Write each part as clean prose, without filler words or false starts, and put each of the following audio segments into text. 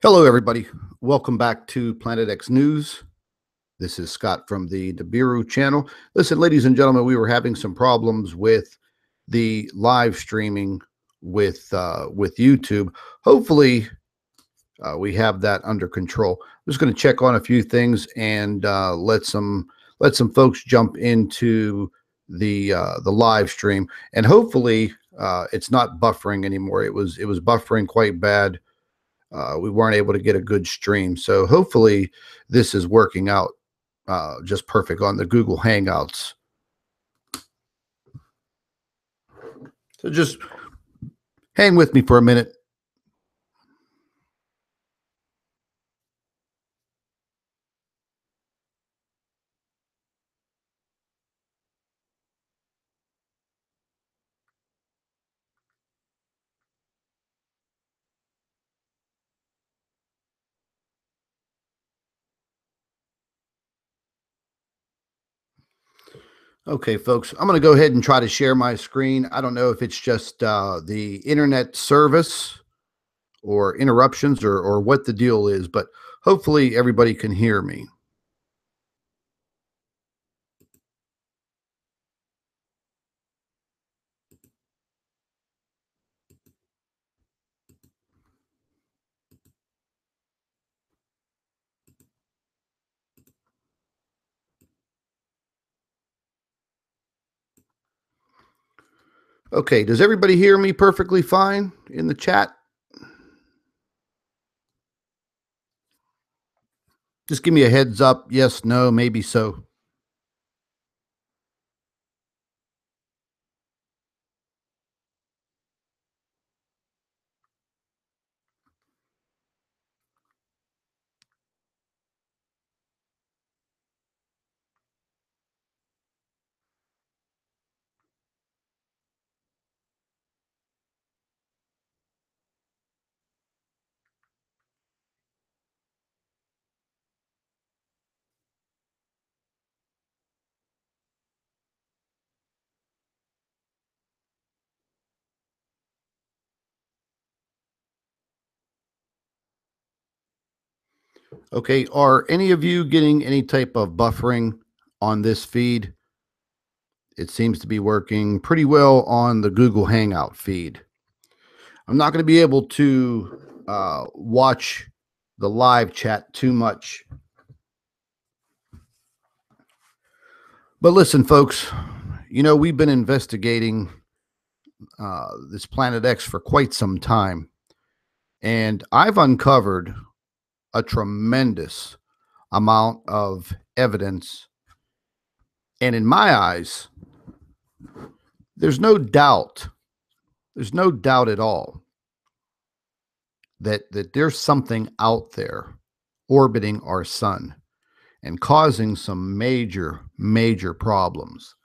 Hello, everybody. Welcome back to Planet X News. This is Scott from the Nibiru channel. Listen, ladies and gentlemen, we were having some problems with the live streaming with YouTube. Hopefully, we have that under control. I'm just going to check on a few things and let some folks jump into the live stream, and hopefully, it's not buffering anymore. It was buffering quite bad. We weren't able to get a good stream. So hopefully this is working out just perfect on the Google Hangouts. So just hang with me for a minute. Okay, folks, I'm going to go ahead and try to share my screen. I don't know if it's just the internet service or interruptions or what the deal is, but hopefully everybody can hear me. Okay, does everybody hear me perfectly fine in the chat? Just give me a heads up. Yes, no, maybe so. Okay, are any of you getting any type of buffering on this feed? It seems to be working pretty well on the Google Hangout feed. I'm not going to be able to watch the live chat too much. But listen, folks, you know, we've been investigating this Planet X for quite some time, and I've uncovered a tremendous amount of evidence. And in my eyes, there's no doubt at all that there's something out there orbiting our sun and causing some major problems.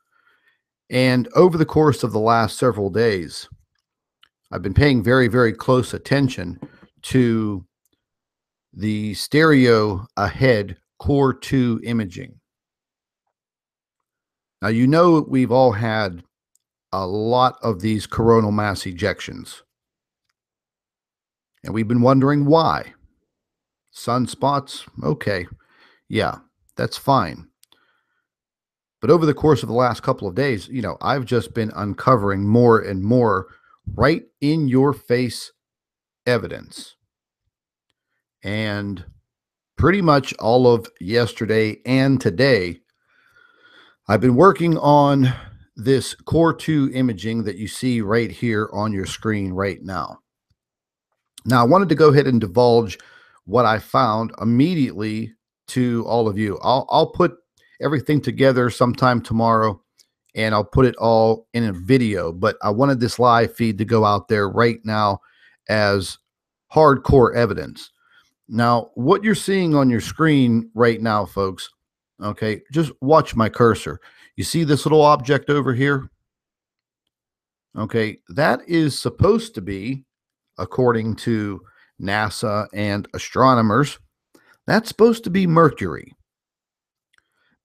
And over the course of the last several days, I've been paying very close attention to the stereo ahead core 2 imaging. Now, you know, we've all had a lot of these coronal mass ejections, and we've been wondering why. Sunspots, okay, yeah, that's fine. But over the course of the last couple of days, you know, I've just been uncovering more and more right in your face evidence. And pretty much all of yesterday and today, I've been working on this core 2 imaging that you see right here on your screen right now. Now, I wanted to go ahead and divulge what I found immediately to all of you. I'll put everything together sometime tomorrow, and I'll put it all in a video, but I wanted this live feed to go out there right now as hardcore evidence. Now, what you're seeing on your screen right now, folks, okay, just watch my cursor. You see this little object over here? Okay, that is supposed to be, according to NASA and astronomers, that's supposed to be Mercury.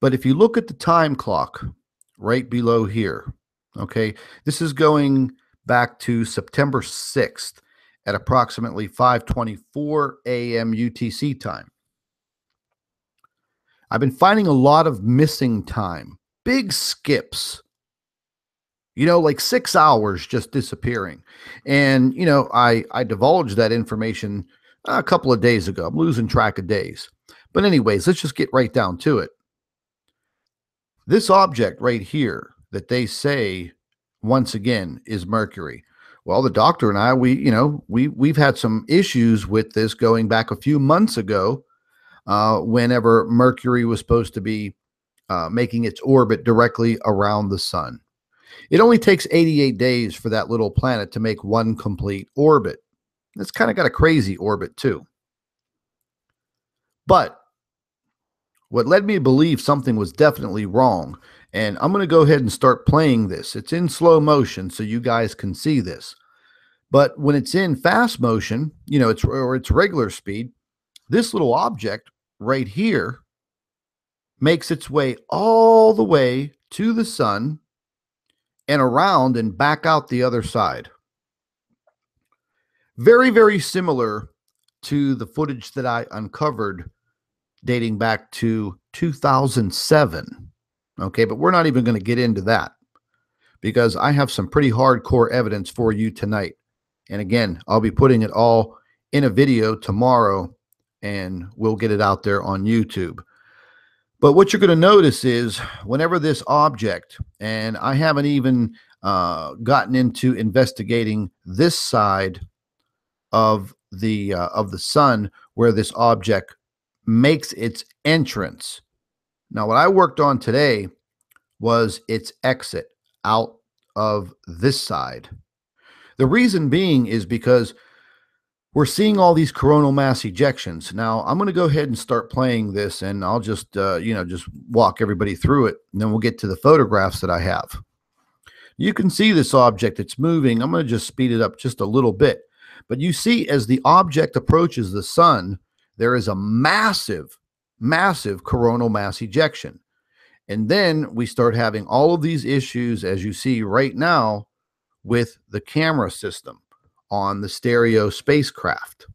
But if you look at the time clock right below here, okay, this is going back to September 6th, at approximately 5:24 a.m. UTC time. I've been finding a lot of missing time, big skips, like 6 hours just disappearing. And, I divulged that information a couple of days ago. I'm losing track of days. But, anyways, let's just get right down to it. This object right here that they say, once again, is Mercury. Well, the doctor and I, we've had some issues with this going back a few months ago, whenever Mercury was supposed to be making its orbit directly around the sun. It only takes 88 days for that little planet to make one complete orbit. It's kind of got a crazy orbit too. But what led me to believe something was definitely wrong, and I'm going to go ahead and start playing this. It's in slow motion so you guys can see this. But when it's in fast motion, it's regular speed, this little object right here makes its way all the way to the sun and around and back out the other side. Very, very similar to the footage that I uncovered dating back to 2007. Okay, but we're not even going to get into that because I have some pretty hardcore evidence for you tonight. And again, I'll be putting it all in a video tomorrow and we'll get it out there on YouTube. But what you're going to notice is whenever this object, and I haven't even gotten into investigating this side of the sun where this object makes its entrance. Now, what I worked on today was its exit out of this side. The reason being is because we're seeing all these coronal mass ejections. Now, I'm going to go ahead and start playing this, and I'll just, just walk everybody through it, and then we'll get to the photographs that I have. You can see this object. It's moving. I'm going to just speed it up just a little bit. But you see, as the object approaches the sun, there is a massive, massive coronal mass ejection. And then we start having all of these issues, as you see right now, with the camera system on the stereo spacecraft.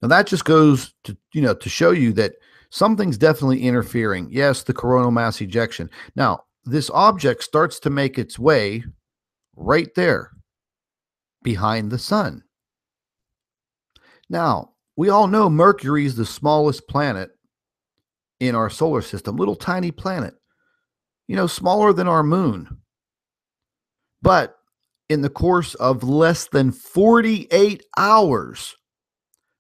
Now that just goes to, to show you that something's definitely interfering. Yes, the coronal mass ejection. Now, this object starts to make its way right there behind the sun. Now, we all know Mercury is the smallest planet in our solar system, little tiny planet, smaller than our moon. But in the course of less than 48 hours,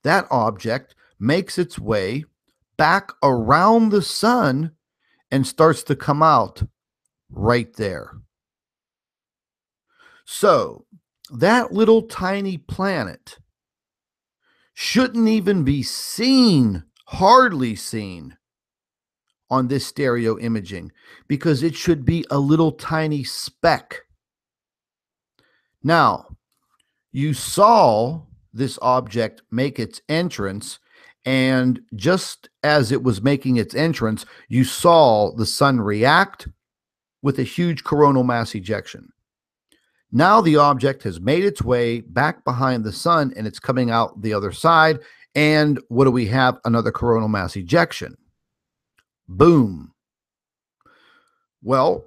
that object makes its way back around the sun and starts to come out right there. So that little tiny planet shouldn't even be seen, hardly seen, on this stereo imaging because it should be a little tiny speck. Now, you saw this object make its entrance, and just as it was making its entrance, you saw the sun react with a huge coronal mass ejection. Now the object has made its way back behind the sun and it's coming out the other side. And what do we have? Another coronal mass ejection. Boom. Well,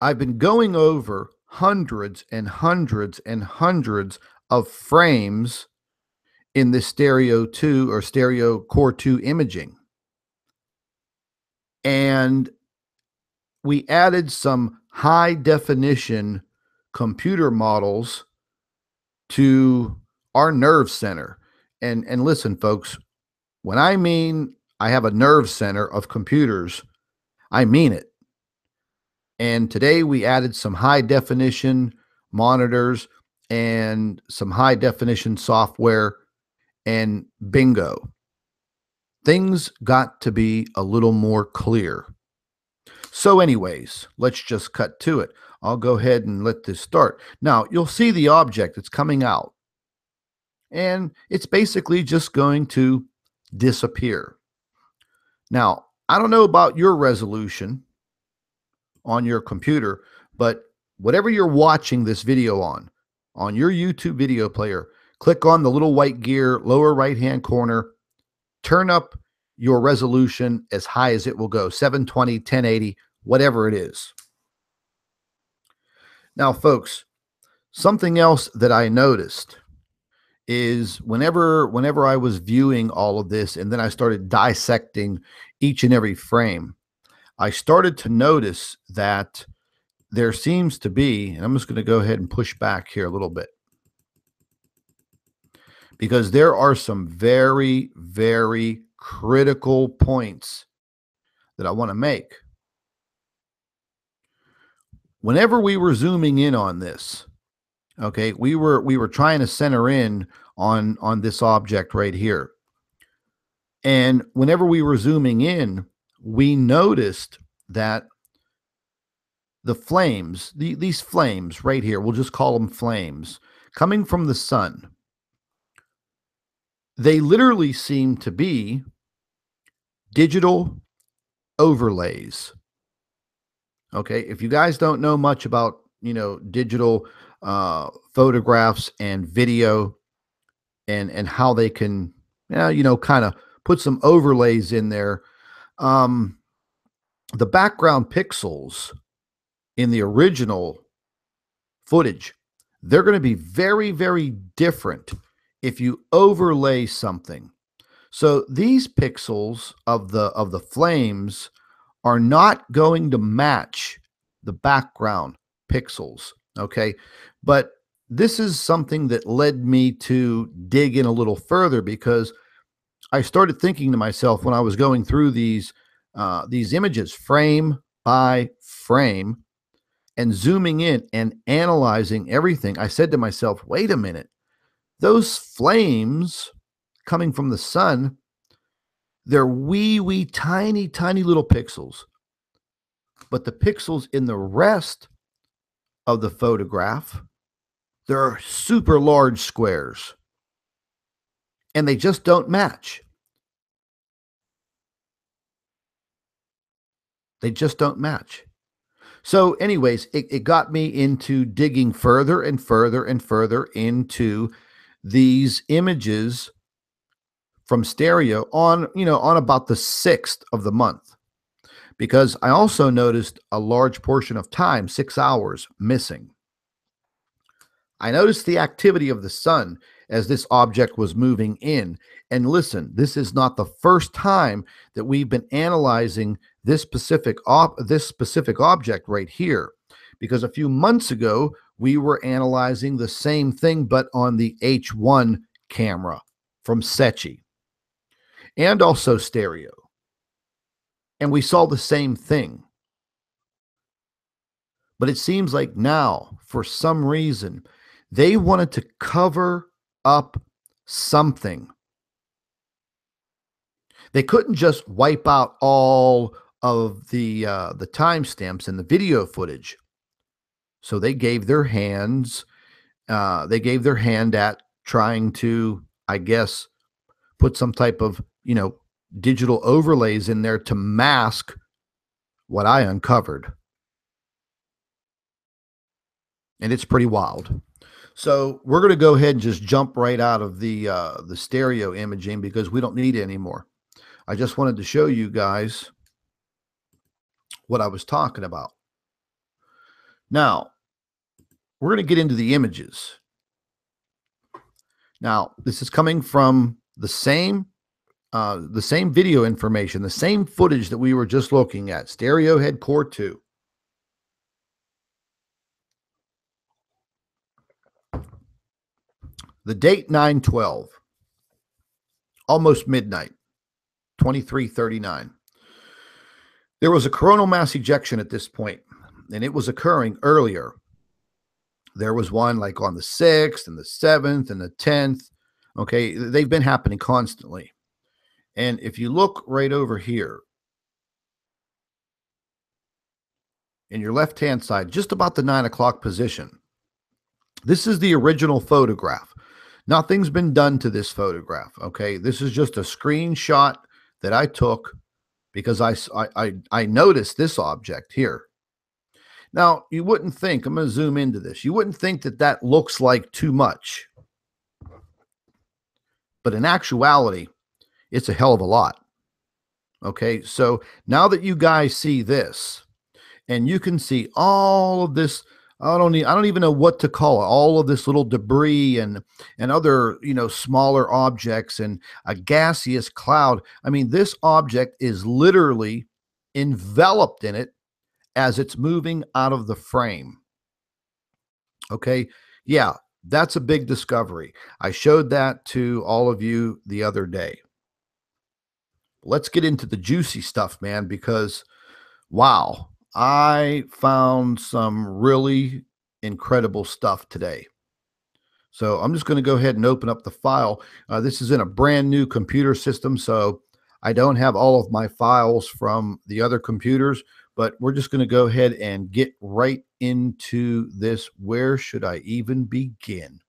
I've been going over hundreds and hundreds and hundreds of frames in this stereo 2 or stereo core 2 imaging. And we added some high definition computer models to our nerve center. And listen, folks, when I mean I have a nerve center of computers, I mean it. And today we added some high definition monitors and some high definition software, and bingo, things got to be a little more clear. So anyways, let's just cut to it. I'll go ahead and let this start. Now you'll see the object that's coming out, and it's basically just going to disappear. Now, I don't know about your resolution on your computer, but whatever you're watching this video on on your YouTube video player, click on the little white gear, lower right-hand corner, turn up your resolution as high as it will go, 720, 1080, whatever it is. Now, folks, something else that I noticed is whenever I was viewing all of this and then I started dissecting each and every frame, I started to notice that there seems to be, and I'm just going to go ahead and push back here a little bit, because there are some very, very critical points that I want to make. Whenever we were zooming in on this, okay, we were trying to center in on this object right here. And whenever we were zooming in, we noticed that the flames, these flames right here, we'll just call them flames, coming from the sun, they literally seem to be digital overlays. Okay, if you guys don't know much about, digital photographs and video and how they can, kind of put some overlays in there. The background pixels in the original footage, they're going to be very, very different if you overlay something. So these pixels of the flames are not going to match the background pixels, okay? But this is something that led me to dig in a little further, because I started thinking to myself when I was going through these images frame by frame and zooming in and analyzing everything, I said to myself, wait a minute, those flames coming from the sun, they're wee, tiny, tiny little pixels. But the pixels in the rest of the photograph, they're super large squares. And they just don't match. They just don't match. So anyways, it got me into digging further and further and further into these images from stereo on about the 6th of the month, because I also noticed a large portion of time, 6 hours, missing. I noticed the activity of the sun as this object was moving in. And listen, this is not the first time that we've been analyzing this specific object right here, because a few months ago we were analyzing the same thing but on the H1 camera from Secchi, and also stereo. And we saw the same thing. But it seems like now, for some reason, they wanted to cover up something. They couldn't just wipe out all of the timestamps and the video footage. So they gave their hands, they gave their hand at trying to, I guess, put some type of, digital overlays in there to mask what I uncovered. And it's pretty wild. So we're going to go ahead and just jump right out of the stereo imaging, because we don't need it anymore. I just wanted to show you guys what I was talking about. Now, we're going to get into the images. Now, this is coming from the same video information, the same footage that we were just looking at, stereo head core 2. The date 9/12, almost midnight, 23:39. There was a coronal mass ejection at this point, and it was occurring earlier. There was one like on the 6th and the 7th and the 10th. Okay, they've been happening constantly. And if you look right over here in your left-hand side, just about the 9 o'clock position, this is the original photograph. Nothing's been done to this photograph, okay? This is just a screenshot that I took because I noticed this object here. Now, you wouldn't think, I'm going to zoom into this, you wouldn't think that that looks like too much, but in actuality, it's a hell of a lot. Okay, so now that you guys see this, and you can see all of this, I don't even know what to call it, all of this little debris and other, smaller objects and a gaseous cloud. I mean, this object is literally enveloped in it as it's moving out of the frame. Okay, yeah, that's a big discovery. I showed that to all of you the other day. Let's get into the juicy stuff, man, because wow, I found some really incredible stuff today. So I'm just going to go ahead and open up the file. This is in a brand new computer system, so I don't have all of my files from the other computers, but we're just going to go ahead and get right into this. Where should I even begin?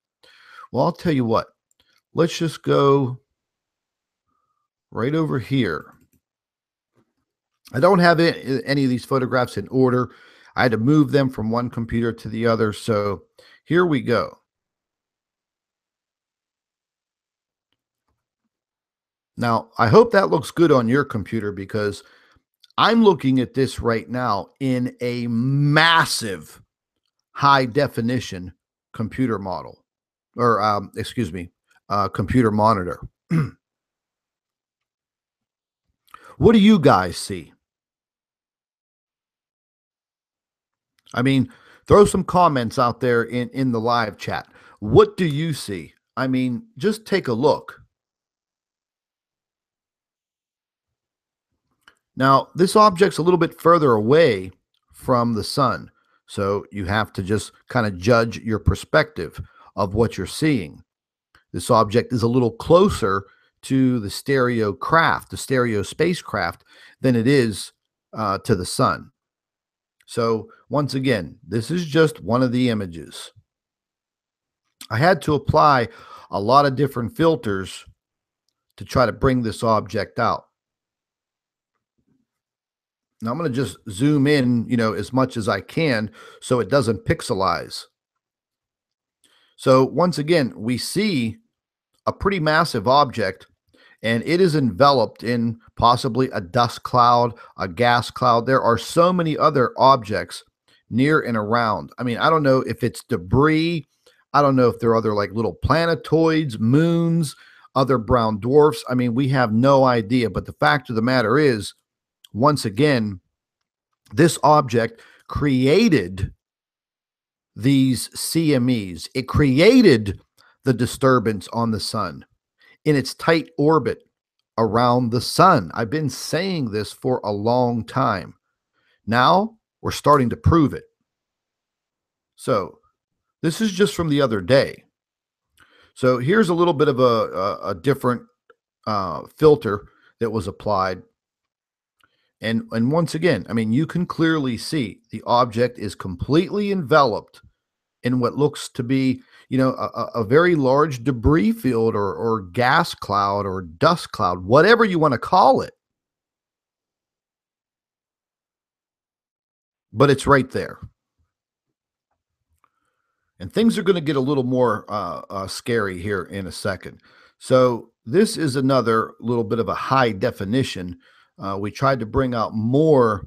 Well, I'll tell you what. Let's just go right over here. I don't have any of these photographs in order. I had to move them from one computer to the other. So here we go. Now, I hope that looks good on your computer because I'm looking at this right now in a massive high definition computer model or, excuse me, computer monitor. What do you guys see? I mean, throw some comments out there in the live chat. What do you see? I mean, just take a look. Now, this object's a little bit further away from the sun, so you have to just kind of judge your perspective of what you're seeing. This object is a little closer to the stereo spacecraft, than it is to the sun. So once again, this is just one of the images. I had to apply a lot of different filters to try to bring this object out. Now I'm going to just zoom in, as much as I can so it doesn't pixelize. So once again, we see a pretty massive object and it is enveloped in possibly a dust cloud, a gas cloud. There are so many other objects near and around. I mean, I don't know if it's debris. I don't know if there are other like little planetoids, moons, other brown dwarfs. I mean, we have no idea. But the fact of the matter is, once again, this object created these CMEs. It created the disturbance on the sun in its tight orbit around the sun. I've been saying this for a long time. Now we're starting to prove it. So this is just from the other day. So here's a little bit of a different filter that was applied. And once again, I mean, you can clearly see the object is completely enveloped in what looks to be, a very large debris field or gas cloud or dust cloud, whatever you want to call it. But it's right there. And things are going to get a little more scary here in a second. So this is another little bit of a high definition. We tried to bring out more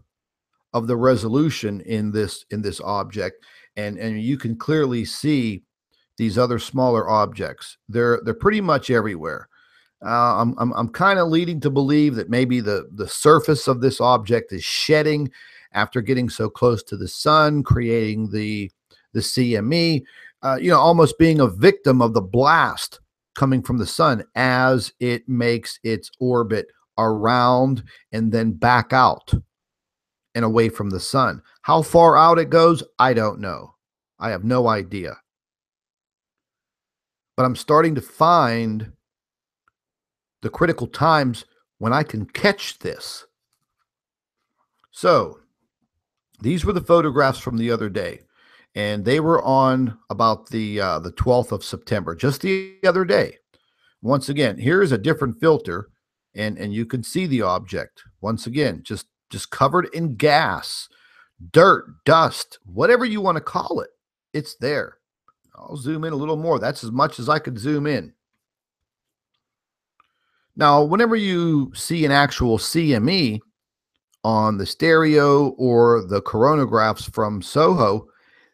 of the resolution in this object, and you can clearly see these other smaller objects. They're pretty much everywhere. I'm kind of leading to believe that maybe the surface of this object is shedding after getting so close to the sun, creating the CME, almost being a victim of the blast coming from the sun as it makes its orbit around and then back out and away from the sun. How far out it goes, I don't know. I have no idea. But I'm starting to find the critical times when I can catch this. So these were the photographs from the other day, and they were on about the 12th of September, just the other day. Once again, here is a different filter, and you can see the object once again, just covered in gas, dirt, dust, whatever you want to call it. It's there. I'll zoom in a little more. That's as much as I could zoom in. Now, whenever you see an actual CME on the stereo or the coronagraphs from Soho,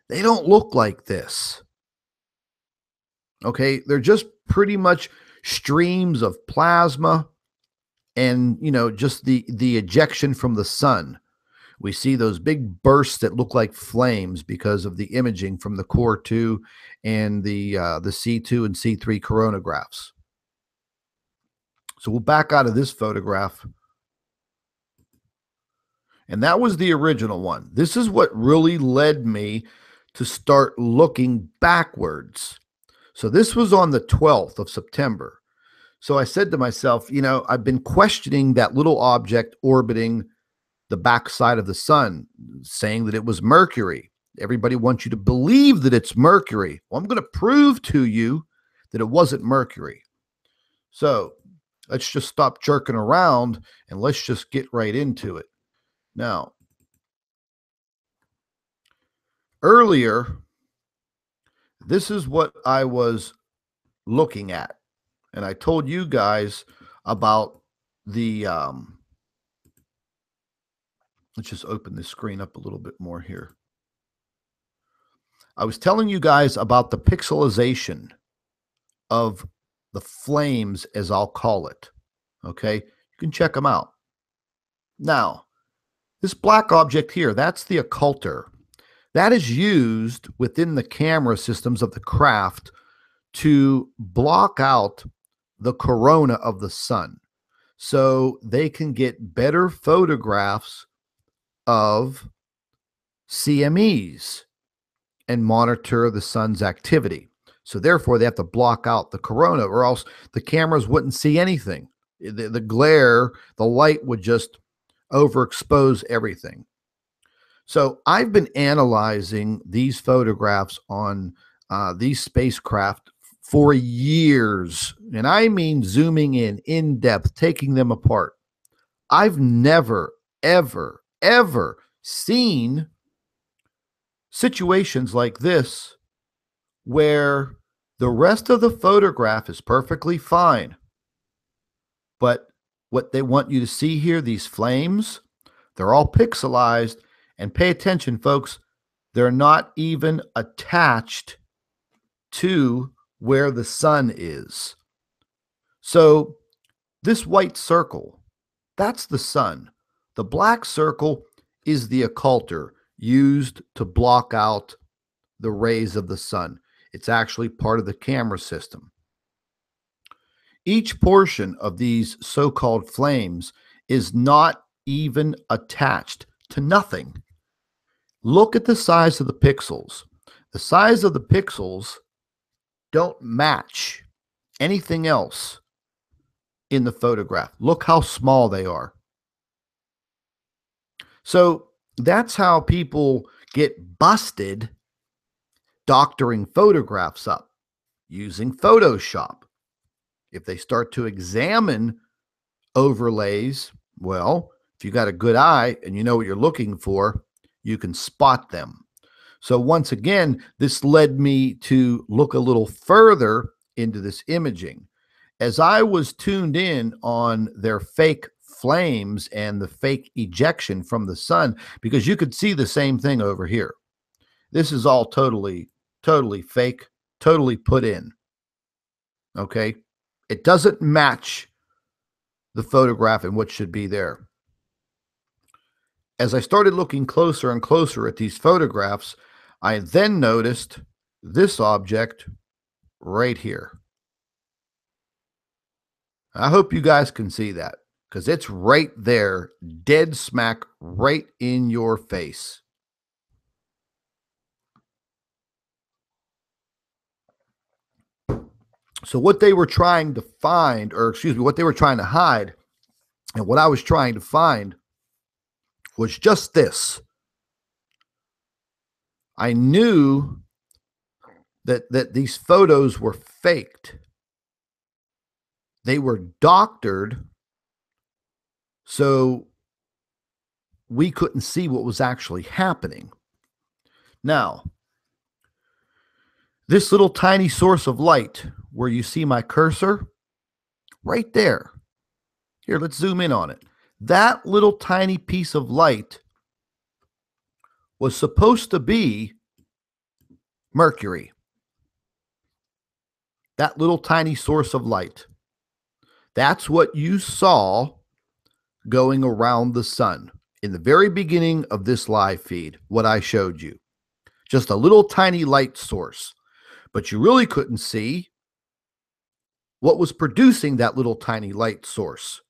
they don't look like this. Okay, they're just pretty much streams of plasma and, just the ejection from the sun. We see those big bursts that look like flames because of the imaging from the core 2 and the C2 and C3 coronagraphs. So we'll back out of this photograph. And that was the original one. This is what really led me to start looking backwards. So this was on the 12th of September. So I said to myself, I've been questioning that little object orbiting the backside of the sun, saying that it was Mercury. Everybody wants you to believe that it's Mercury. Well, I'm going to prove to you that it wasn't Mercury. So let's just stop jerking around and let's just get right into it. Now, earlier, this is what I was looking at. And I told you guys about the, let's just open this screen up a little bit more here. I was telling you guys about the pixelization of the flames, as I'll call it. Okay, you can check them out. Now, this black object here, that's the occulter. That is used within the camera systems of the craft to block out the corona of the sun so they can get better photographs of CMEs and monitor the sun's activity. So therefore, they have to block out the corona, or else the cameras wouldn't see anything. The glare, the light would just overexpose everything. So I've been analyzing these photographs on these spacecraft for years, and I mean zooming in depth, taking them apart. I've never, ever, ever seen situations like this where the rest of the photograph is perfectly fine, but what they want you to see here, these flames, they're all pixelized. And pay attention, folks, they're not even attached to where the sun is. So this white circle, that's the sun. The black circle is the occulter used to block out the rays of the sun. It's actually part of the camera system. Each portion of these so-called flames is not even attached to nothing. Look at the size of the pixels. The size of the pixels don't match anything else in the photograph. Look how small they are. So that's how people get busted doctoring photographs up using Photoshop. If they start to examine overlays, well, if you got a good eye and you know what you're looking for, you can spot them. So once again, this led me to look a little further into this imaging. As I was tuned in on their fake flames and the fake ejection from the sun, because you could see the same thing over here. This is all totally fake, totally put in. Okay? It doesn't match the photograph and what should be there. As I started looking closer and closer at these photographs, I then noticed this object right here. I hope you guys can see that, because it's right there, dead smack, right in your face. So what they were trying to find, or excuse me, what they were trying to hide, and what I was trying to find was just this. I knew that these photos were faked. They were doctored so we couldn't see what was actually happening. Now, this little tiny source of light where you see my cursor, right there. Here, let's zoom in on it. That little tiny piece of light was supposed to be Mercury. That little tiny source of light. That's what you saw going around the sun in the very beginning of this live feed, what I showed you. Just a little tiny light source. But you really couldn't see what was producing that little tiny light source.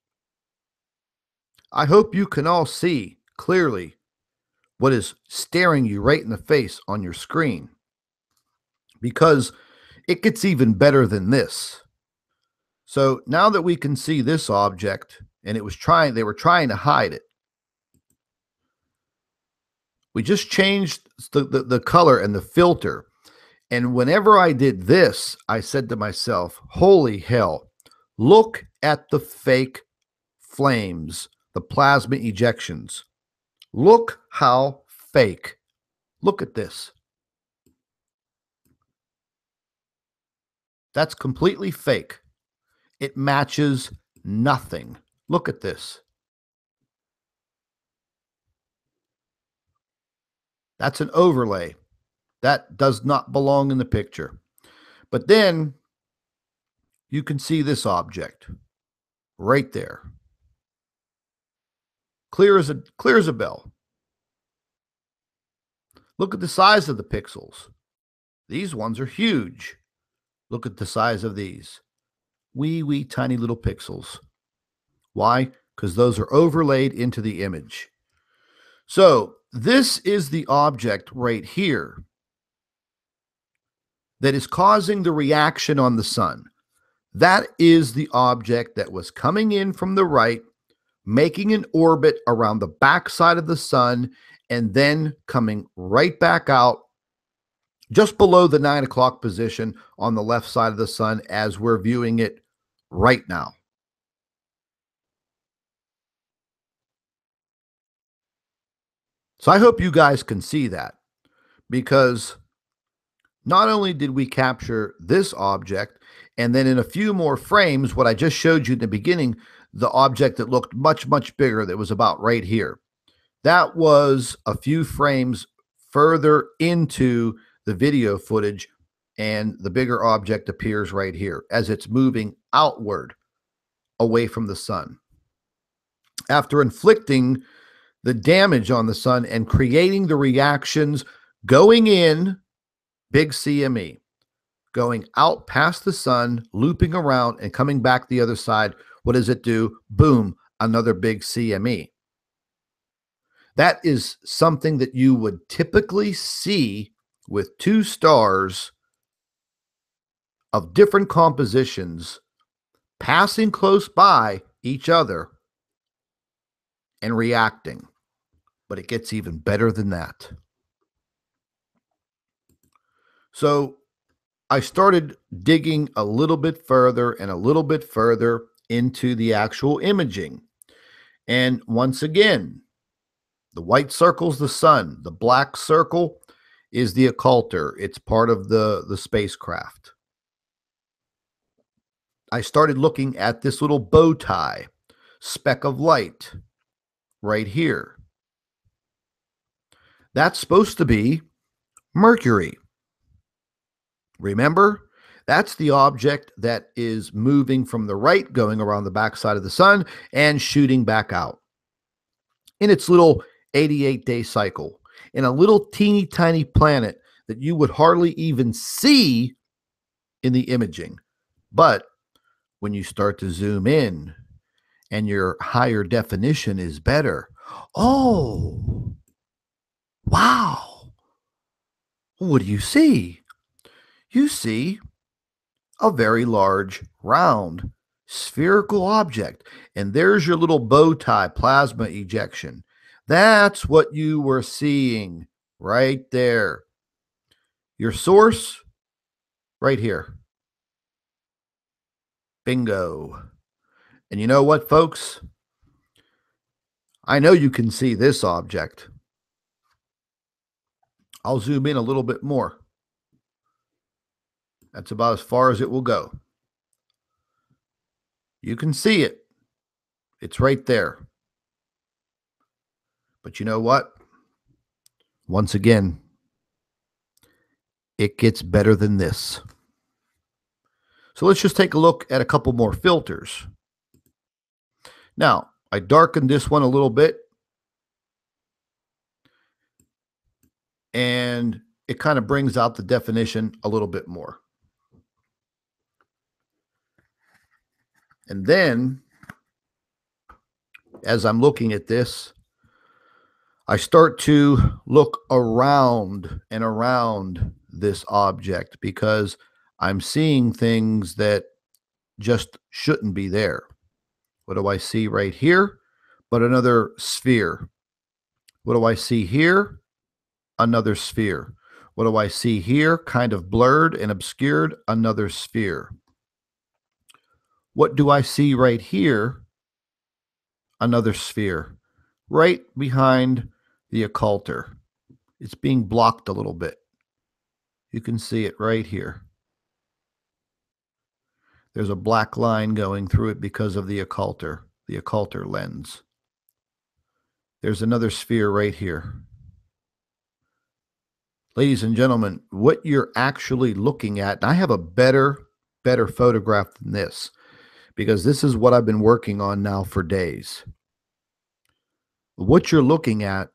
I hope you can all see clearly what is staring you right in the face on your screen, because it gets even better than this. So now that we can see this object, and they were trying to hide it, we just changed the color and the filter. And whenever I did this, I said to myself, holy hell, look at the fake flames, the plasma ejections. Look how fake. Look at this. That's completely fake. It matches nothing. Look at this. That's an overlay. That does not belong in the picture. But then you can see this object right there. Clear as a bell. Look at the size of the pixels. These ones are huge. Look at the size of these. Wee tiny little pixels. Why? Because those are overlaid into the image. So this is the object right here that is causing the reaction on the sun. That is the object that was coming in from the right, making an orbit around the backside of the sun, and then coming right back out just below the 9 o'clock position on the left side of the sun as we're viewing it right now. So I hope you guys can see that, because not only did we capture this object, and then in a few more frames, what I just showed you in the beginning, the object that looked much, much bigger, that was about right here. That was a few frames further into the video footage, and the bigger object appears right here as it's moving outward away from the sun. After inflicting the damage on the sun and creating the reactions, going in, big CME, going out past the sun, looping around and coming back the other side. What does it do? Boom, another big CME. That is something that you would typically see with two stars of different compositions passing close by each other and reacting. But it gets even better than that. So I started digging a little bit further and a little bit further into the actual imaging. And once again, the white circle's the sun. The black circle is the occulter. It's part of the spacecraft. I started looking at this little bow tie, speck of light right here. That's supposed to be Mercury. Remember, that's the object that is moving from the right, going around the backside of the sun and shooting back out in its little 88-day cycle, in a little teeny tiny planet that you would hardly even see in the imaging. But when you start to zoom in and your higher definition is better, oh, wow, what do you see? You see a very large, round, spherical object. And there's your little bow tie plasma ejection. That's what you were seeing right there. Your source right here. Bingo. And you know what, folks? I know you can see this object. I'll zoom in a little bit more. That's about as far as it will go. You can see it. It's right there. But you know what? Once again, it gets better than this. So let's just take a look at a couple more filters. Now, I darkened this one a little bit, and it kind of brings out the definition a little bit more. And then, as I'm looking at this, I start to look around and around this object because I'm seeing things that just shouldn't be there. What do I see right here? But another sphere. What do I see here? Another sphere. What do I see here? Kind of blurred and obscured, another sphere. What do I see right here? Another sphere. Right behind the occulter. It's being blocked a little bit. You can see it right here. There's a black line going through it because of the occulter lens. There's another sphere right here. Ladies and gentlemen, what you're actually looking at, and I have a better photograph than this, because this is what I've been working on now for days. What you're looking at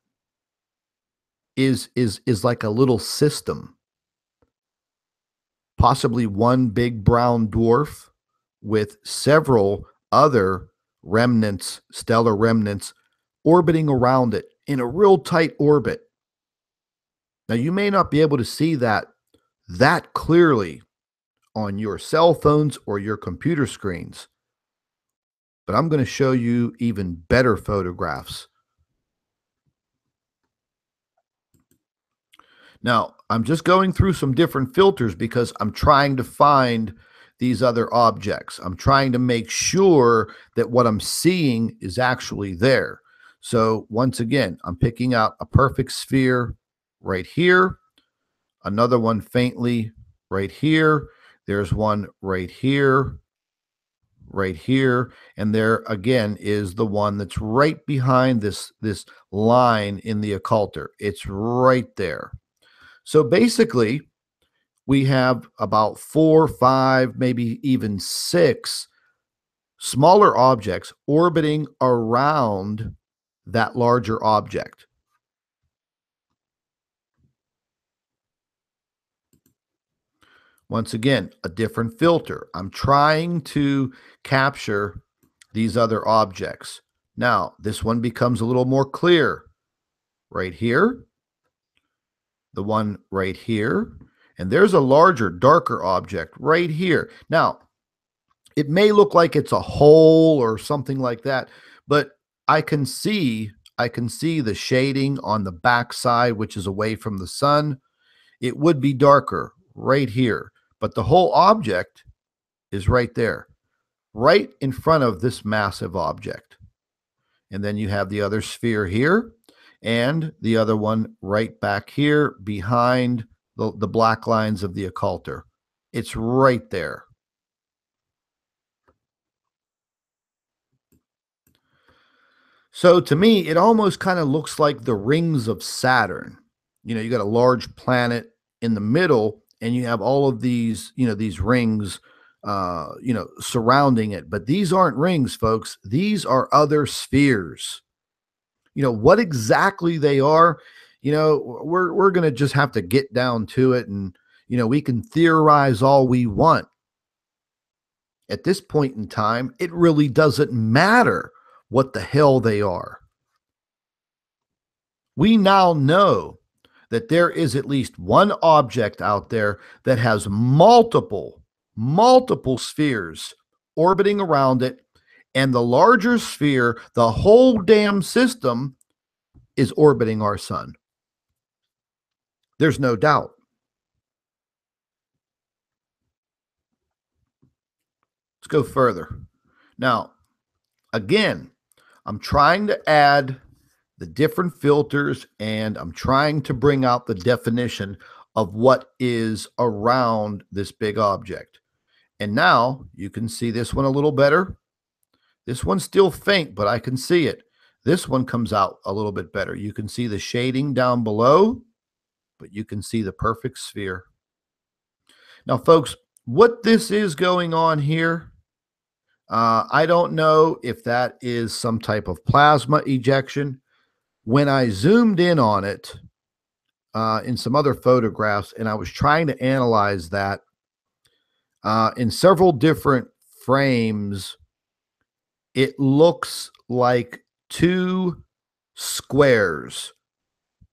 is like a little system, possibly one big brown dwarf with several other remnants, stellar remnants, orbiting around it in a real tight orbit. Now, you may not be able to see that clearly on your cell phones or your computer screens, but I'm going to show you even better photographs. Now, I'm just going through some different filters because I'm trying to find these other objects. I'm trying to make sure that what I'm seeing is actually there. So once again, I'm picking out a perfect sphere right here, another one faintly right here. There's one right here, and there again is the one that's right behind this line in the occulter. It's right there. So basically, we have about 4, 5, maybe even 6 smaller objects orbiting around that larger object. Once again, a different filter. I'm trying to capture these other objects. Now, this one becomes a little more clear right here, the one right here, and there's a larger, darker object right here. Now, it may look like it's a hole or something like that, but I can see the shading on the back side, which is away from the sun. It would be darker right here, but the whole object is right there, right in front of this massive object. And then you have the other sphere here and the other one right back here behind the black lines of the occulter. It's right there. So to me, it almost kind of looks like the rings of Saturn. You know, you got a large planet in the middle, and you have all of these, these rings, surrounding it. But these aren't rings, folks. These are other spheres. What exactly they are, we're going to just have to get down to it, and we can theorize all we want. At this point in time, it really doesn't matter what the hell they are. We now know that there is at least one object out there that has multiple spheres orbiting around it, and the larger sphere, the whole damn system, is orbiting our sun. There's no doubt. Let's go further. Now, again, I'm trying to add the different filters, and I'm trying to bring out the definition of what is around this big object. And now you can see this one a little better. This one's still faint, but I can see it. This one comes out a little bit better. You can see the shading down below, but you can see the perfect sphere. Now, folks, what this is going on here, I don't know if that is some type of plasma ejection. When I zoomed in on it in some other photographs, and I was trying to analyze that in several different frames, it looks like two squares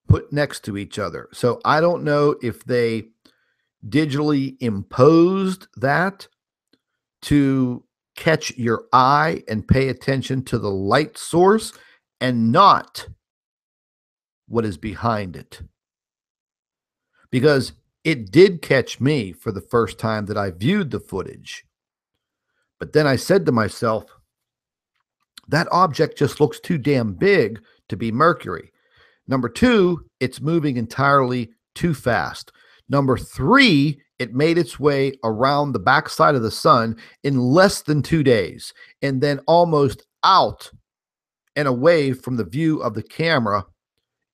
put next to each other. So I don't know if they digitally imposed that to catch your eye and pay attention to the light source and not what is behind it. Because it did catch me for the first time that I viewed the footage. But then I said to myself, that object just looks too damn big to be Mercury. Number two, it's moving entirely too fast. Number three, it made its way around the backside of the sun in less than 2 days, and then almost out and away from the view of the camera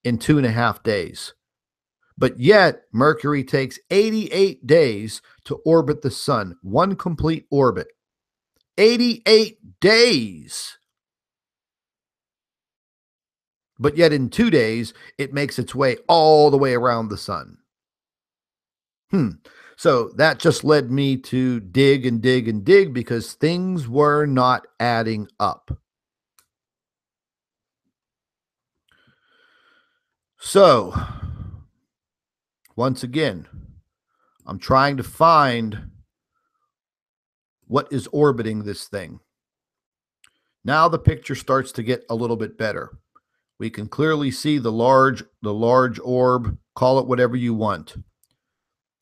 in 2.5 days. But yet, Mercury takes 88 days to orbit the sun, one complete orbit. 88 days. But yet in 2 days, it makes its way all the way around the sun. So that just led me to dig and dig and dig because things were not adding up. So, once again, I'm trying to find what is orbiting this thing. Now the picture starts to get a little bit better. We can clearly see the large orb, call it whatever you want.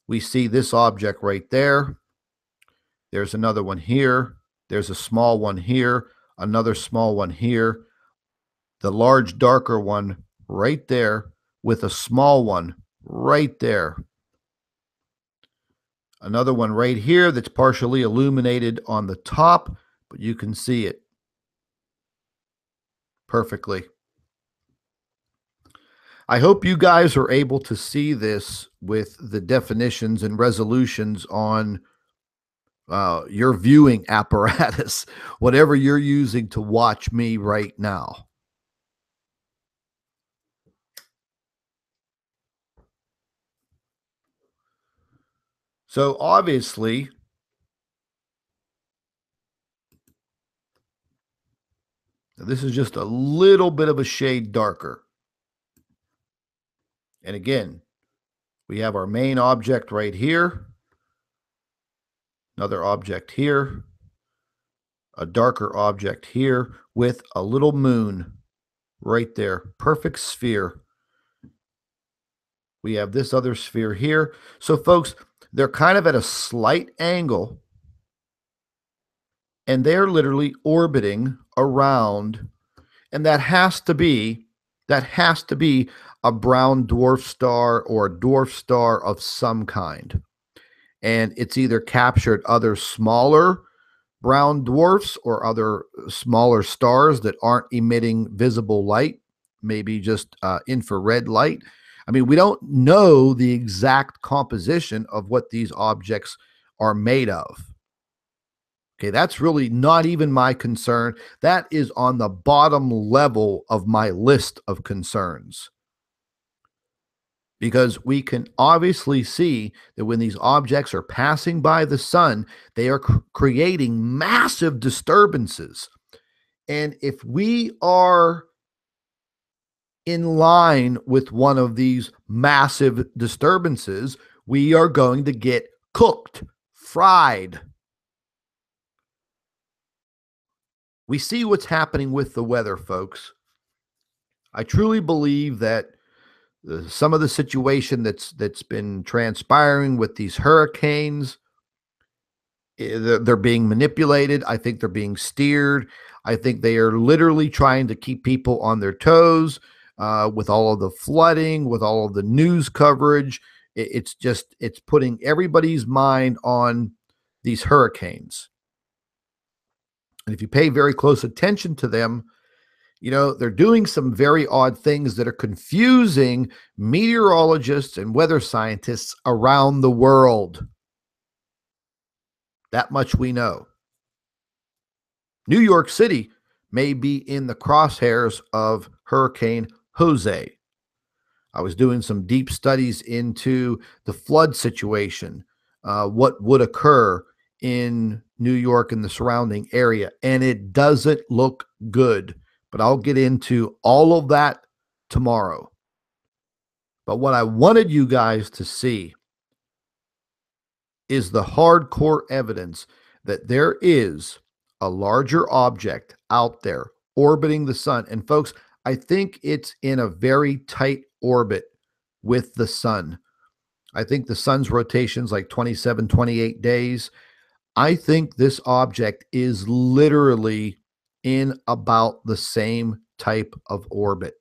We see this object right there. There's another one here. There's a small one here, another small one here. The large, darker one right there with a small one right there. Another one right here that's partially illuminated on the top, but you can see it perfectly. I hope you guys are able to see this with the definitions and resolutions on your viewing apparatus, whatever you're using to watch me right now. So obviously, this is just a little bit of a shade darker. And again, we have our main object right here, another object here, a darker object here with a little moon right there, perfect sphere. We have this other sphere here. So folks, they're kind of at a slight angle, and they're literally orbiting around, and that has to be a brown dwarf star or a dwarf star of some kind. And it's either captured other smaller brown dwarfs or other smaller stars that aren't emitting visible light, maybe just infrared light. I mean, we don't know the exact composition of what these objects are made of. Okay, that's really not even my concern. That is on the bottom level of my list of concerns. Because we can obviously see that when these objects are passing by the sun, they are creating massive disturbances. And if we are in line with one of these massive disturbances, we are going to get cooked, fried. We see what's happening with the weather, folks. I truly believe that some of the situation that's been transpiring with these hurricanes, They're being manipulated. I think they're being steered. I think they are literally trying to keep people on their toes with all of the flooding, with all of the news coverage. It's putting everybody's mind on these hurricanes. And if you pay very close attention to them, they're doing some very odd things that are confusing meteorologists and weather scientists around the world. That much we know. New York City may be in the crosshairs of Hurricane Jose. I was doing some deep studies into the flood situation, what would occur in New York and the surrounding area, and it doesn't look good. But I'll get into all of that tomorrow. But what I wanted you guys to see is the hardcore evidence that there is a larger object out there orbiting the sun. And folks, I think it's in a very tight orbit with the sun. I think the sun's rotation's like 27, 28 days. I think this object is literally in about the same type of orbit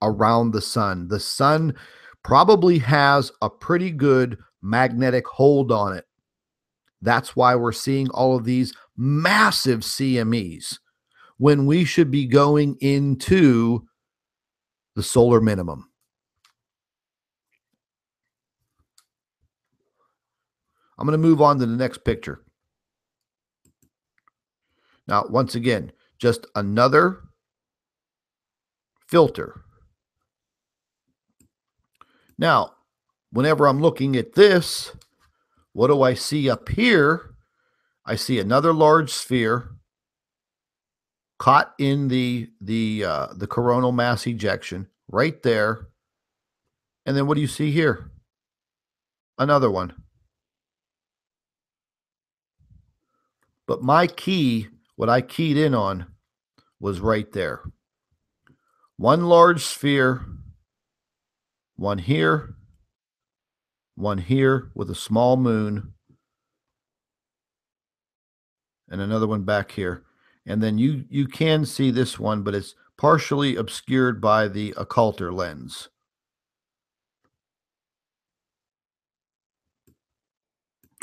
around the sun. The sun probably has a pretty good magnetic hold on it. That's why we're seeing all of these massive CMEs when we should be going into the solar minimum. I'm going to move on to the next picture. Now, once again, just another filter. Now, whenever I'm looking at this, what do I see up here? I see another large sphere caught in the coronal mass ejection right there. And then what do you see here? Another one. But my key, what I keyed in on, was right there. One large sphere, one here with a small moon, and another one back here. And then you can see this one, but it's partially obscured by the occulter lens.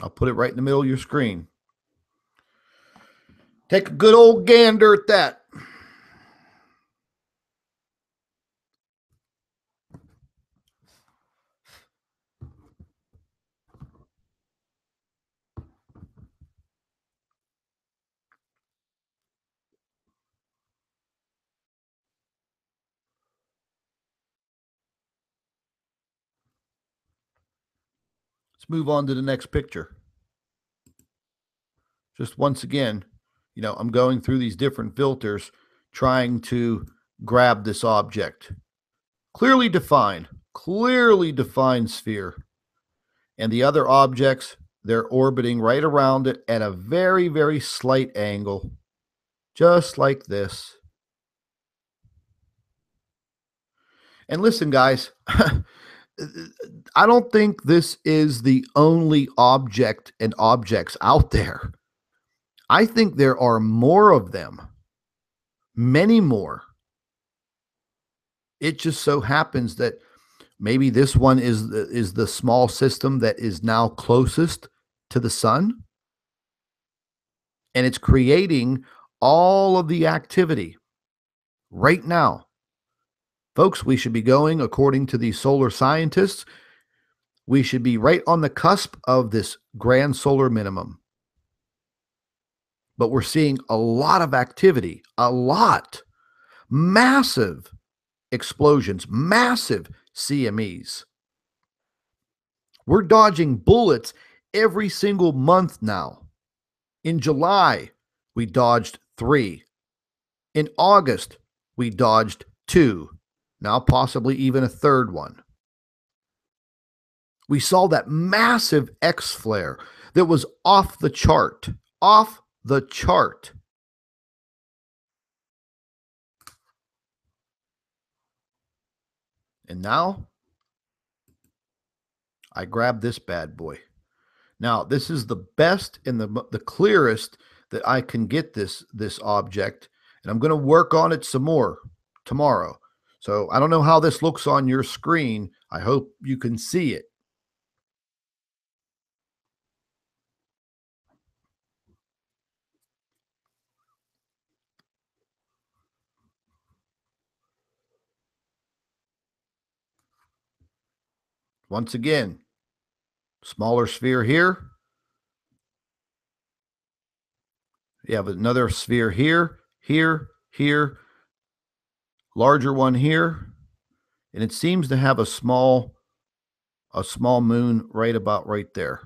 I'll put it right in the middle of your screen. Take a good old gander at that. Let's move on to the next picture. Just once again, I'm going through these different filters trying to grab this object. Clearly defined sphere. And the other objects, they're orbiting right around it at a very, very slight angle, just like this. And listen, guys, I don't think this is the only object and objects out there. I think there are more of them, many more. It just so happens that maybe this one is the small system that is now closest to the sun, and it's creating all of the activity right now. Folks, we should be going, according to these solar scientists, we should be right on the cusp of this grand solar minimum. But we're seeing a lot of activity, massive explosions, massive CMEs. We're dodging bullets every single month now. In July, we dodged 3. In August, we dodged 2. Now possibly even a third one. We saw that massive X flare that was off the chart. Off the chart. And now I grab this bad boy. Now, this is the best and the clearest that I can get this object, and I'm going to work on it some more tomorrow. So I don't know how this looks on your screen. I hope you can see it. Once again, smaller sphere here. You have another sphere here, here, here, larger one here, and it seems to have a small moon right about right there.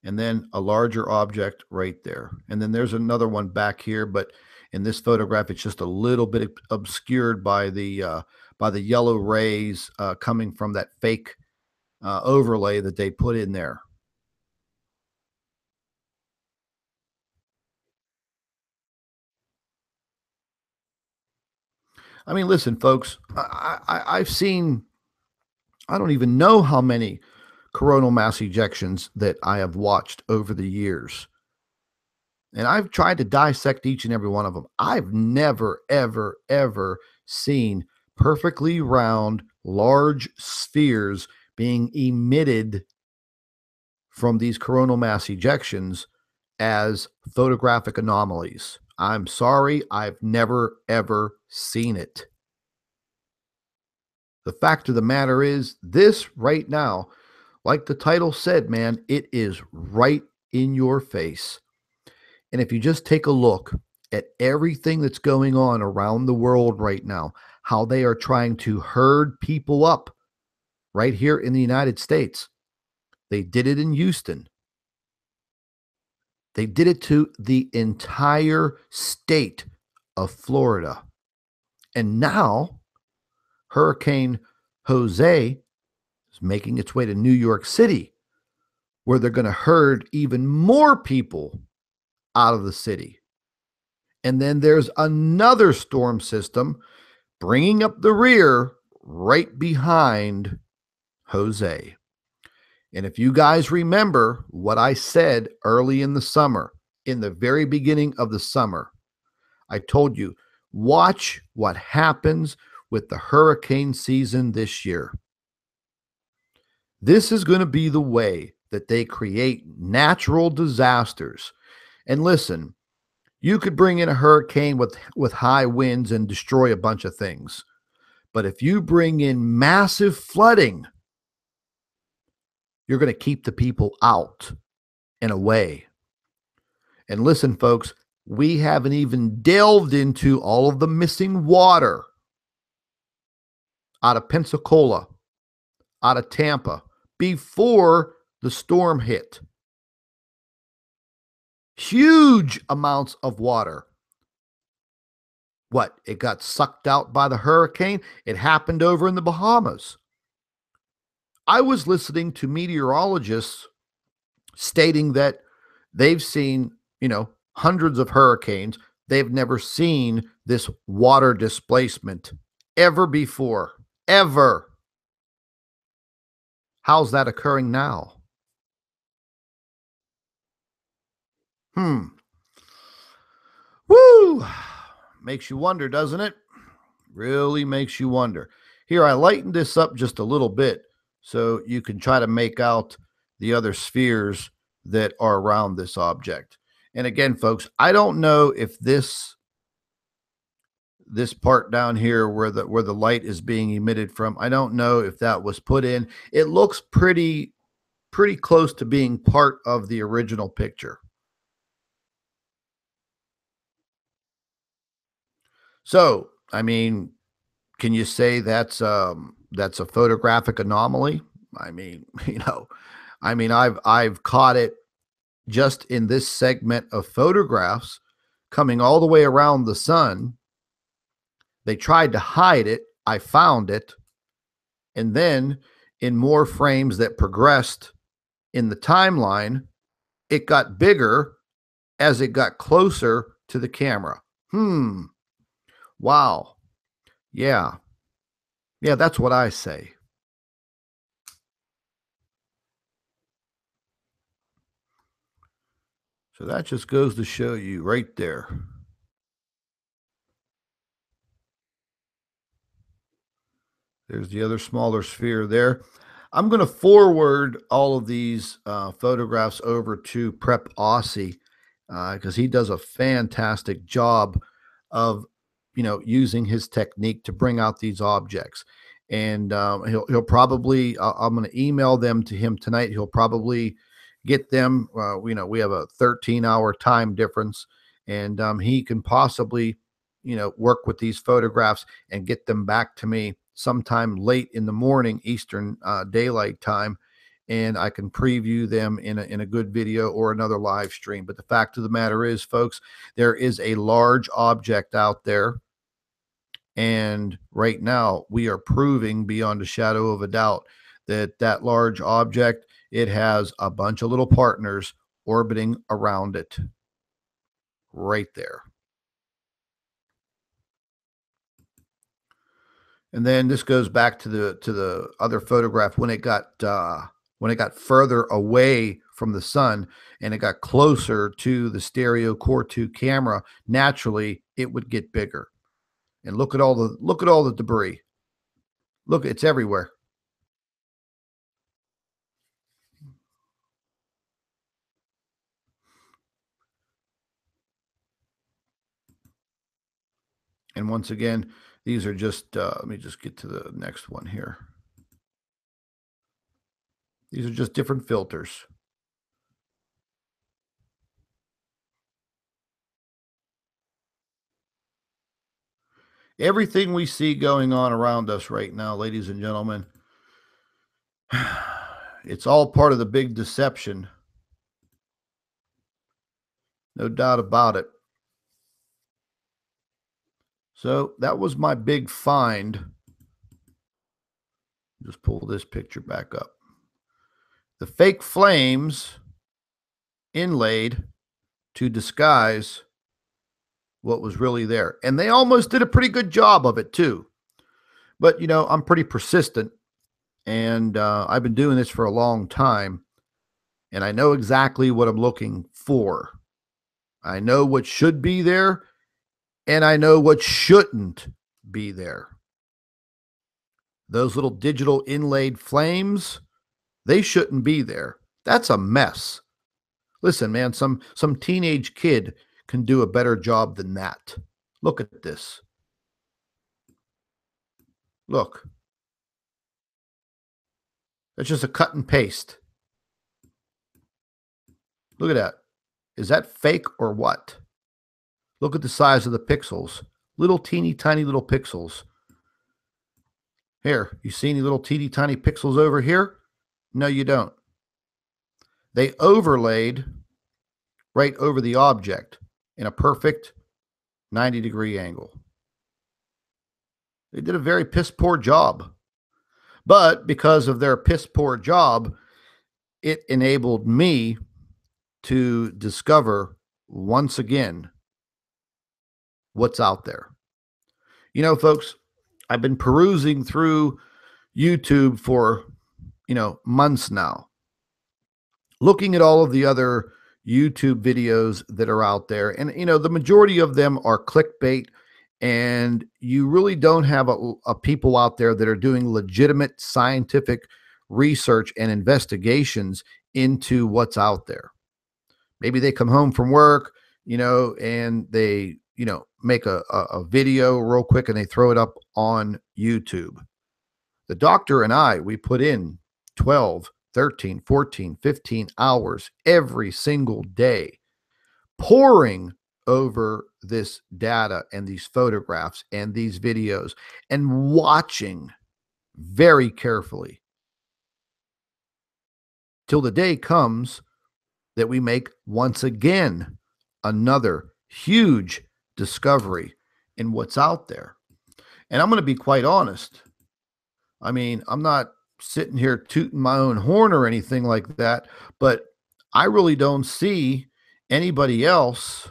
And then a larger object right there. And then there's another one back here, but in this photograph, it's just a little bit obscured by the yellow rays coming from that fake overlay that they put in there. I mean, listen, folks, I've seen, I don't even know how many coronal mass ejections that I have watched over the years. And I've tried to dissect each and every one of them. I've never, ever, ever seen perfectly round, large spheres being emitted from these coronal mass ejections as photographic anomalies. I'm sorry, I've never, ever seen it. The fact of the matter is, this right now, like the title said, man, it is right in your face. And if you just take a look at everything that's going on around the world right now, how they are trying to herd people up right here in the United States. They did it in Houston. They did it to the entire state of Florida. And now Hurricane Jose is making its way to New York City, where they're going to herd even more people out of the city. And then there's another storm system bringing up the rear right behind Jose. And if you guys remember what I said early in the summer, in the very beginning of the summer, I told you, watch what happens with the hurricane season this year. This is going to be the way that they create natural disasters. And listen, you could bring in a hurricane with high winds and destroy a bunch of things. But if you bring in massive flooding, you're going to keep the people out and away. And listen, folks, we haven't even delved into all of the missing water out of Pensacola, out of Tampa, before the storm hit. Huge amounts of water. What? It got sucked out by the hurricane? It happened over in the Bahamas. I was listening to meteorologists stating that they've seen, hundreds of hurricanes. They've never seen this water displacement ever before, ever. How's that occurring now? Woo! Makes you wonder, doesn't it? Really makes you wonder. Here, I lightened this up just a little bit so you can try to make out the other spheres that are around this object. And again, folks, I don't know if this part down here where the light is being emitted from, I don't know if that was put in. It looks pretty close to being part of the original picture. So, I mean, can you say that's a photographic anomaly? I mean, I've caught it just in this segment of photographs coming all the way around the sun. They tried to hide it. I found it. And then in more frames that progressed in the timeline, it got bigger as it got closer to the camera. Wow. Yeah. Yeah, that's what I say. So that just goes to show you right there. There's the other smaller sphere there. I'm going to forward all of these photographs over to Prep Aussie because he does a fantastic job of, using his technique to bring out these objects. And he'll probably, I'm going to email them to him tonight. He'll probably get them. We have a 13-hour time difference, and he can possibly, work with these photographs and get them back to me sometime late in the morning Eastern Daylight Time, and I can preview them in a good video or another live stream. But the fact of the matter is, folks, there is a large object out there, and right now we are proving beyond a shadow of a doubt that that large object, it has a bunch of little partners orbiting around it right there. And then this goes back to the other photograph when it got further away from the sun and it got closer to the stereo Core 2 camera. Naturally, it would get bigger. And look at all the debris. Look, it's everywhere. And once again, these are just let me just get to the next one here. These are just different filters. Everything we see going on around us right now, ladies and gentlemen, it's all part of the big deception. No doubt about it. So that was my big find. Just pull this picture back up. The fake flames inlaid to disguise what was really there. And they almost did a pretty good job of it too. But, I'm pretty persistent, and I've been doing this for a long time, and I know exactly what I'm looking for. I know what should be there, and I know what shouldn't be there. Those little digital inlaid flames, they shouldn't be there. That's a mess. Listen, man, some teenage kid can do a better job than that. Look at this. Look. That's just a cut and paste. Look at that. Is that fake or what? Look at the size of the pixels. Little teeny tiny little pixels. Here, you see any little teeny tiny pixels over here? No, you don't. They overlaid right over the object in a perfect 90-degree angle. They did a very piss poor job. But because of their piss poor job, it enabled me to discover once again what's out there. Folks, I've been perusing through YouTube for, months now, looking at all of the other YouTube videos that are out there. And, the majority of them are clickbait, and you really don't have a people out there that are doing legitimate scientific research and investigations into what's out there. Maybe they come home from work, and they, make a video real quick and they throw it up on YouTube. The doctor and I, we put in 12, 13, 14, 15 hours every single day poring over this data and these photographs and these videos and watching very carefully till the day comes that we make once again another huge discovery in what's out there. And I'm going to be quite honest. I mean, I'm not sitting here tooting my own horn or anything like that, but I really don't see anybody else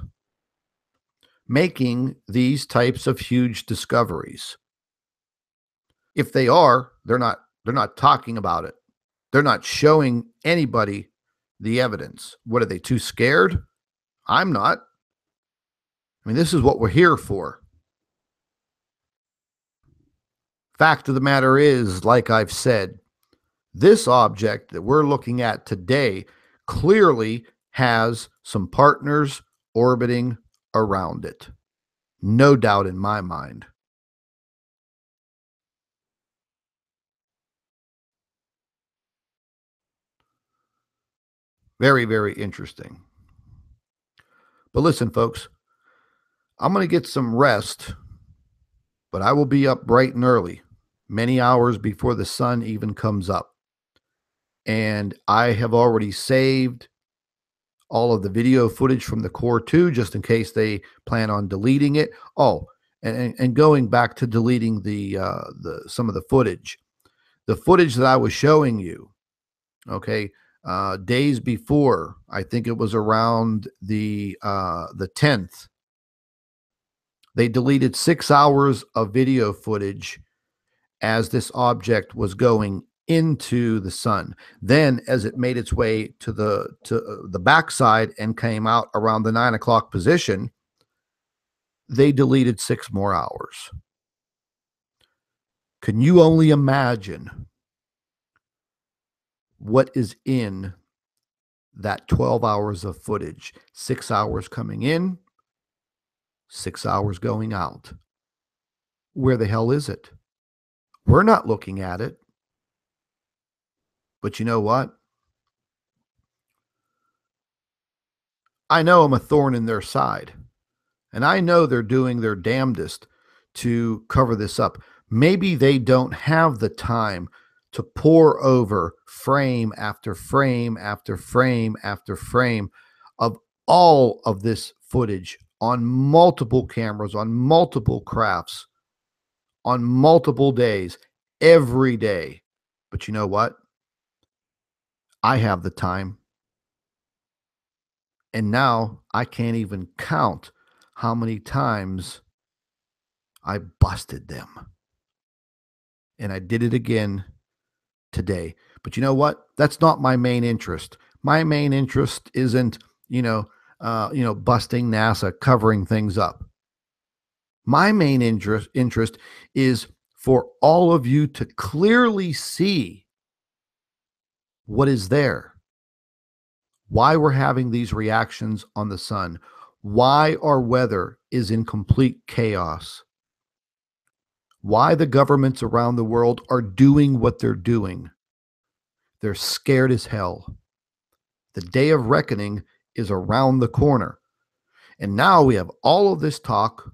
making these types of huge discoveries. If they are, they're not talking about it. They're not showing anybody the evidence. What are they, too scared? I'm not. I mean, this is what we're here for. Fact of the matter is, like I've said, this object that we're looking at today clearly has some partners orbiting around it. No doubt in my mind. Very, very interesting. But listen, folks, I'm going to get some rest, but I will be up bright and early, many hours before the sun even comes up. And I have already saved all of the video footage from the core 2 just in case they plan on deleting it. Oh, and going back to deleting the some of the footage. The footage that I was showing you, okay, days before, I think it was around the 10th, they deleted 6 hours of video footage as this object was going into the sun. Then, as it made its way to the backside and came out around the 9 o'clock position, they deleted 6 more hours. Can you only imagine what is in that 12 hours of footage? 6 hours coming in, 6 hours going out. Where the hell is it? We're not looking at it. But you know what? I know I'm a thorn in their side. And I know they're doing their damnedest to cover this up. Maybe they don't have the time to pour over frame after frame after frame after frame of all of this footage on multiple cameras, on multiple crafts, on multiple days, every day. But you know what? I have the time. And now I can't even count how many times I busted them. And I did it again today. But you know what? That's not my main interest. My main interest isn't, busting NASA, covering things up. My main interest is for all of you to clearly see what is there. Why we're having these reactions on the sun. Why our weather is in complete chaos. Why the governments around the world are doing what they're doing. They're scared as hell. The day of reckoning is around the corner. And now we have all of this talk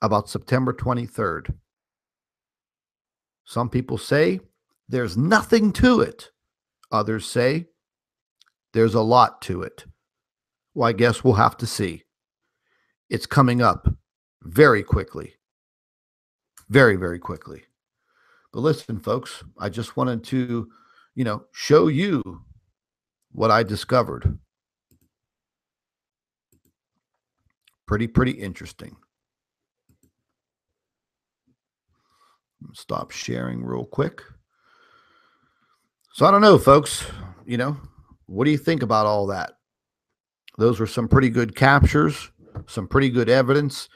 about September 23rd. Some people say there's nothing to it. Others say there's a lot to it. Well, I guess we'll have to see. It's coming up very quickly. Very, very quickly. But listen, folks, I just wanted to, show you what I discovered. Pretty interesting. Stop sharing real quick. So I don't know, folks, what do you think about all that? Those were some pretty good captures, some pretty good evidence,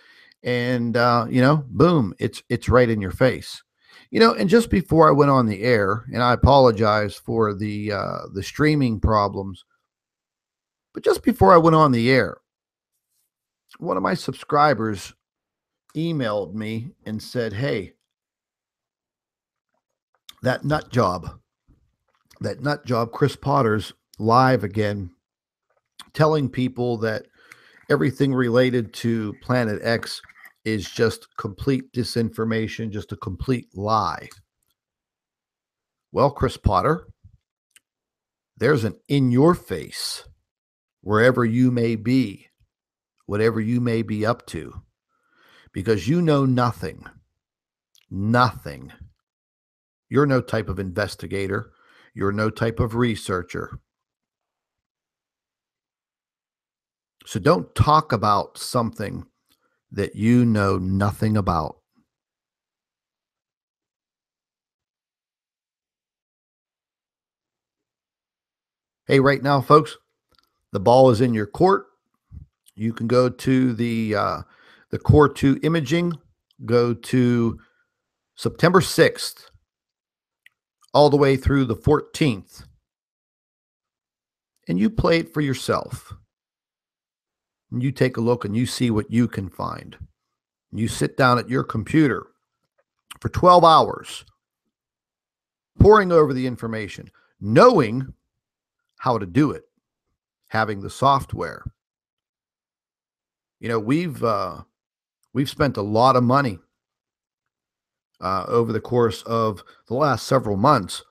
and boom, it's right in your face. And just before I went on the air, and I apologize for the streaming problems, but just before I went on the air, one of my subscribers emailed me and said, "Hey, that nut job, Chris Potter's live again, telling people that everything related to Planet X is just complete disinformation, just a complete lie." Well, Chris Potter, there's an in your face wherever you may be, whatever you may be up to, because you know nothing. Nothing. You're no type of investigator. You're no type of researcher. So don't talk about something that you know nothing about. Hey, right now, folks, the ball is in your court. You can go to the Core 2 imaging, go to September 6th, all the way through the 14th, and you play it for yourself. And you take a look and you see what you can find. You sit down at your computer for 12 hours, poring over the information, knowing how to do it, having the software. You know, we've spent a lot of money over the course of the last several months,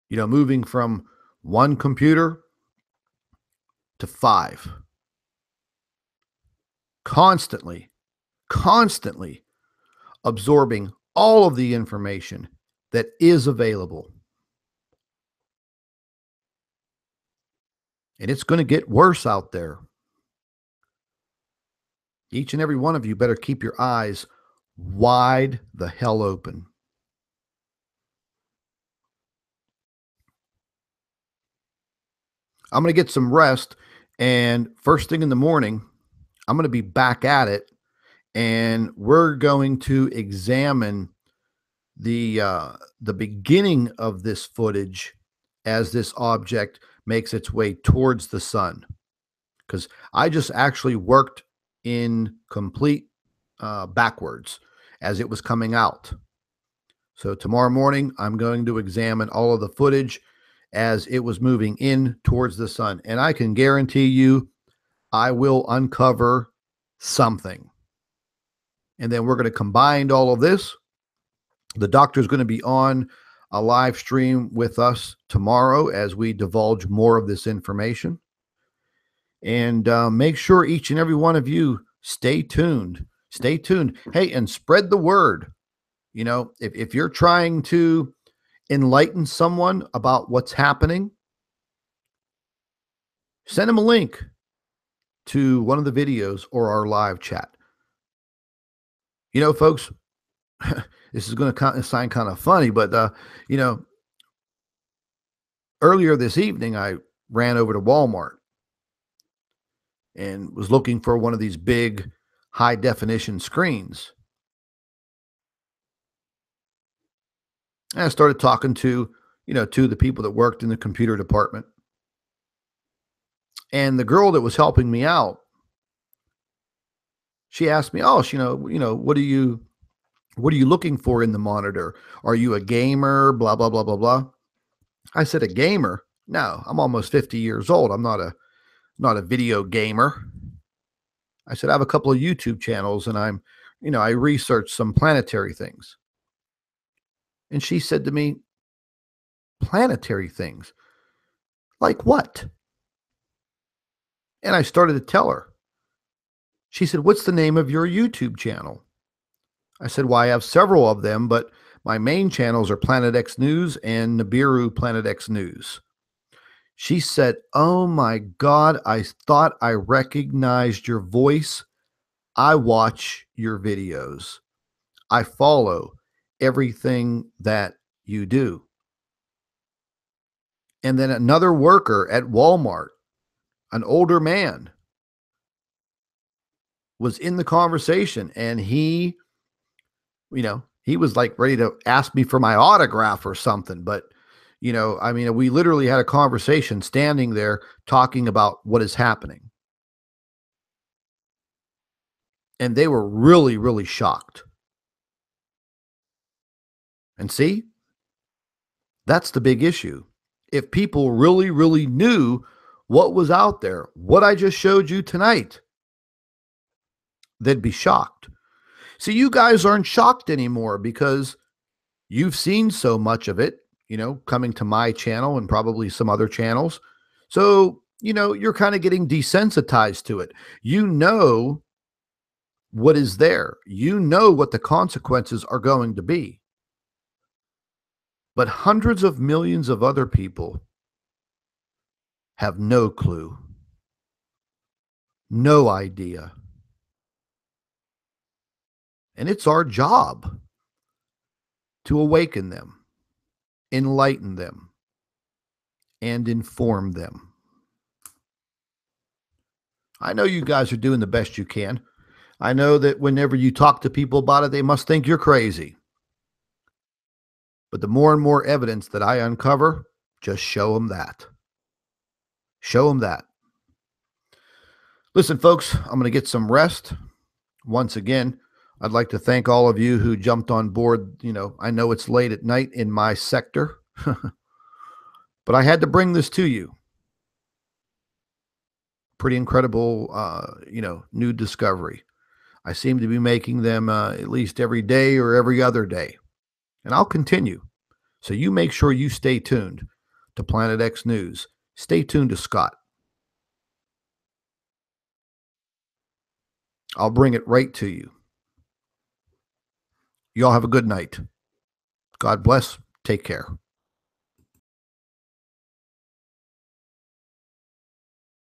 you know, moving from one computer to 5, constantly absorbing all of the information that is available. And it's going to get worse out there. Each and every one of you better keep your eyes wide the hell open. I'm going to get some rest, and first thing in the morning, I'm going to be back at it, and we're going to examine the beginning of this footage as this object makes its way towards the sun, because I just actually worked in complete backwards as it was coming out. So tomorrow morning, I'm going to examine all of the footage as it was moving in towards the sun. And I can guarantee you, I will uncover something. And then we're going to combine all of this. The doctor's going to be on a live stream with us tomorrow as we divulge more of this information. And make sure each and every one of you stay tuned. Stay tuned. Hey, and spread the word. You know, if you're trying to enlighten someone about what's happening, send them a link to one of the videos or our live chat. You know, folks, this is going to sound kind of funny, but, you know, earlier this evening, I ran over to Walmart and was looking for one of these big high definition screens. And I started talking to, you know, to the people that worked in the computer department. And the girl that was helping me out, she asked me, "Oh, what are you looking for in the monitor? Are you a gamer? Blah, blah, blah, blah, blah." I said, "A gamer? No, I'm almost 50 years old. I'm not a video gamer." I said, "I have a couple of YouTube channels and I research some planetary things." And she said to me, "Planetary things? Like what?" And I started to tell her. She said, "What's the name of your YouTube channel?" I said, "Well, I have several of them, but my main channels are Planet X News and Nibiru Planet X News." She said, "Oh my God, I thought I recognized your voice. I watch your videos. I follow everything that you do." And then another worker at Walmart, an older man, was in the conversation, and he was like ready to ask me for my autograph or something. But, we literally had a conversation standing there talking about what is happening. And they were really, really shocked. And see, that's the big issue. If people really, really knew what was out there, what I just showed you tonight, they'd be shocked. See, you guys aren't shocked anymore because you've seen so much of it, coming to my channel and probably some other channels. So, you're kind of getting desensitized to it. You know what is there. You know what the consequences are going to be. But hundreds of millions of other people have no clue, no idea. And it's our job to awaken them, enlighten them, and inform them. I know you guys are doing the best you can. I know that whenever you talk to people about it, they must think you're crazy. But the more and more evidence that I uncover, just show them that. Show them that. Listen, folks, I'm going to get some rest. Once again, I'd like to thank all of you who jumped on board. I know it's late at night in my sector, but I had to bring this to you. Pretty incredible, new discovery. I seem to be making them at least every day or every other day, and I'll continue. So you make sure you stay tuned to Planet X News. Stay tuned to Scott. I'll bring it right to you. Y'all have a good night. God bless. Take care.